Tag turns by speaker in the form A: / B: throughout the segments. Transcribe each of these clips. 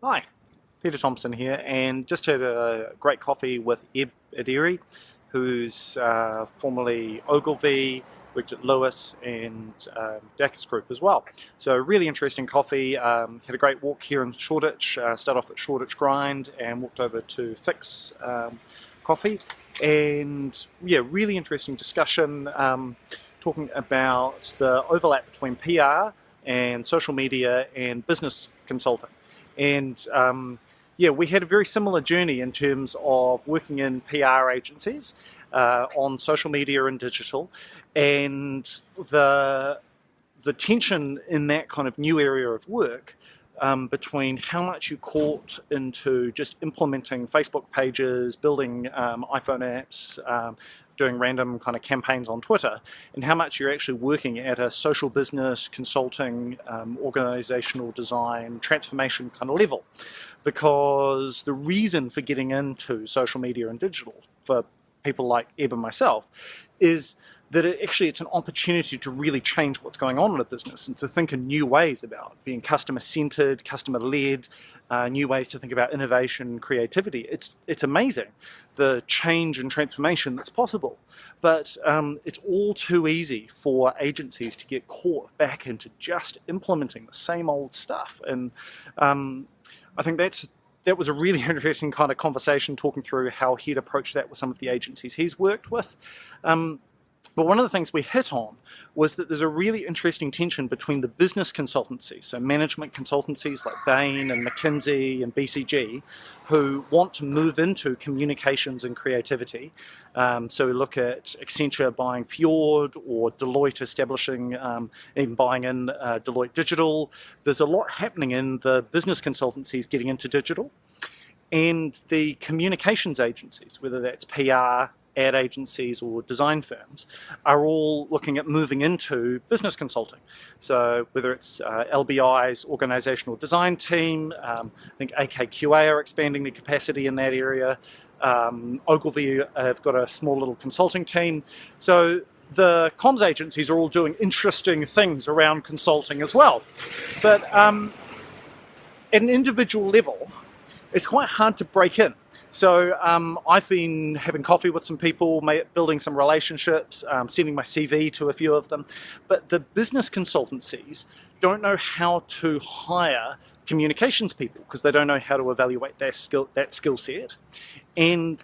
A: Hi, Peter Thomson here, and just had a great coffee with Eb Aderi, who's formerly Ogilvy, worked at Lewis and Dacus Group as well. So really interesting coffee. Had a great walk here in Shoreditch, started off at Shoreditch Grind and walked over to Fix Coffee. And yeah, really interesting discussion, talking about the overlap between PR and social media and business consulting. And yeah, we had a very similar journey in terms of working in PR agencies on social media and digital, and the tension in that kind of new area of work between how much you caught into just implementing Facebook pages, building iPhone apps, doing random kind of campaigns on Twitter, and how much you're actually working at a social business, consulting, organizational design, transformation kind of level. Because the reason for getting into social media and digital for people like Eb and myself is that it's an opportunity to really change what's going on in a business and to think in new ways about being customer-centered, customer-led, new ways to think about innovation, creativity. It's amazing, the change and transformation that's possible. But it's all too easy for agencies to get caught back into just implementing the same old stuff. And I think that was a really interesting kind of conversation, talking through how he'd approached that with some of the agencies he's worked with. But one of the things we hit on was that there's a really interesting tension between the business consultancies, so management consultancies like Bain and McKinsey and BCG, who want to move into communications and creativity. So we look at Accenture buying Fjord, or Deloitte establishing, even buying in Deloitte Digital. There's a lot happening in the business consultancies getting into digital. And the communications agencies, whether that's PR, ad agencies or design firms, are all looking at moving into business consulting. So whether it's LBI's organizational design team, I think AKQA are expanding their capacity in that area. Ogilvy have got a small little consulting team. So the comms agencies are all doing interesting things around consulting as well. But at an individual level, it's quite hard to break in. So I've been having coffee with some people, building some relationships, sending my CV to a few of them. But the business consultancies don't know how to hire communications people because they don't know how to evaluate that skill set. And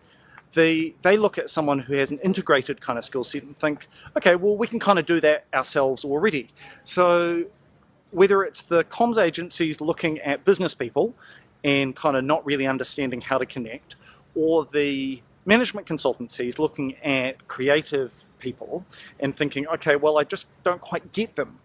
A: they look at someone who has an integrated kind of skill set and think, okay, well, we can kind of do that ourselves already. So whether it's the comms agencies looking at business people and kind of not really understanding how to connect, or the management consultancies looking at creative people and thinking, okay, well, I just don't quite get them.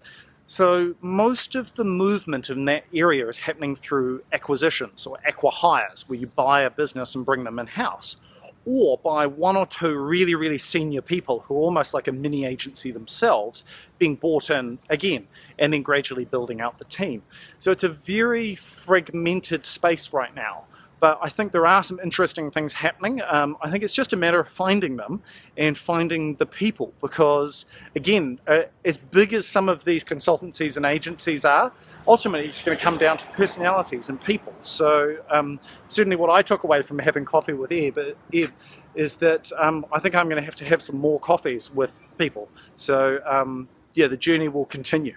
A: So most of the movement in that area is happening through acquisitions or acqui-hires, where you buy a business and bring them in-house, or by one or two really, really senior people who are almost like a mini agency themselves being brought in again and then gradually building out the team. So it's a very fragmented space right now. But I think there are some interesting things happening. I think it's just a matter of finding them and finding the people, because, again, as big as some of these consultancies and agencies are, ultimately it's going to come down to personalities and people. So certainly what I took away from having coffee with Eb is that I think I'm going to have some more coffees with people. So yeah, the journey will continue.